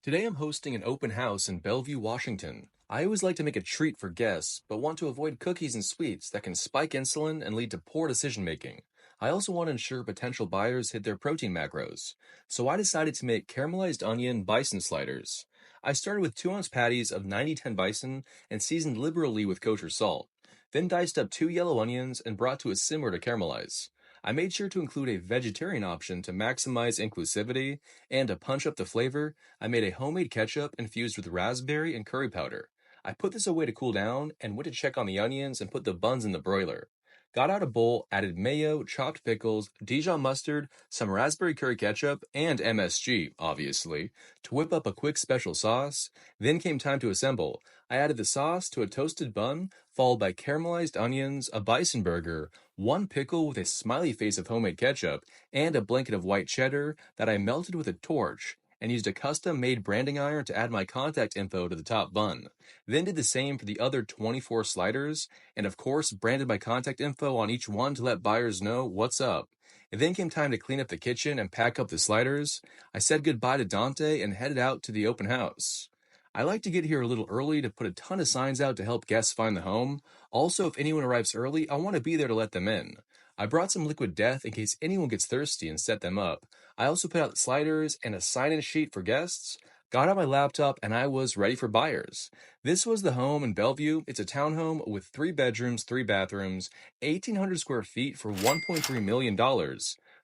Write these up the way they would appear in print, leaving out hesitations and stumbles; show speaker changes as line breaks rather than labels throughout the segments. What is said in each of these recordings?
Today I'm hosting an open house in Bellevue, Washington. I always like to make a treat for guests, but want to avoid cookies and sweets that can spike insulin and lead to poor decision making. I also want to ensure potential buyers hit their protein macros. So I decided to make caramelized onion bison sliders. I started with 2-ounce patties of 90-10 bison and seasoned liberally with kosher salt. Then diced up 2 yellow onions and brought to a simmer to caramelize. I made sure to include a vegetarian option to maximize inclusivity, and to punch up the flavor, I made a homemade ketchup infused with raspberry and curry powder. I put this away to cool down and went to check on the onions and put the buns in the broiler. Got out a bowl, added mayo, chopped pickles, Dijon mustard, some raspberry curry ketchup, and MSG, obviously, to whip up a quick special sauce. Then came time to assemble. I added the sauce to a toasted bun, followed by caramelized onions, a bison burger, one pickle with a smiley face of homemade ketchup, and a blanket of white cheddar that I melted with a torch and used a custom-made branding iron to add my contact info to the top bun. Then did the same for the other 24 sliders, and of course branded my contact info on each one to let buyers know what's up. It then came time to clean up the kitchen and pack up the sliders. I said goodbye to Dante and headed out to the open house. I like to get here a little early to put a ton of signs out to help guests find the home. Also, if anyone arrives early, I want to be there to let them in. I brought some liquid death in case anyone gets thirsty and set them up. I also put out sliders and a sign-in sheet for guests, got out my laptop, and I was ready for buyers. This was the home in Bellevue. It's a townhome with 3 bedrooms, 3 bathrooms, 1,800 square feet for $1.3 million.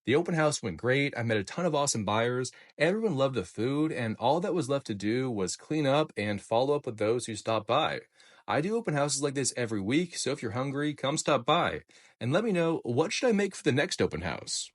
The open house went great. I met a ton of awesome buyers. Everyone loved the food, and all that was left to do was clean up and follow up with those who stopped by. I do open houses like this every week, so if you're hungry, come stop by. And let me know, what should I make for the next open house?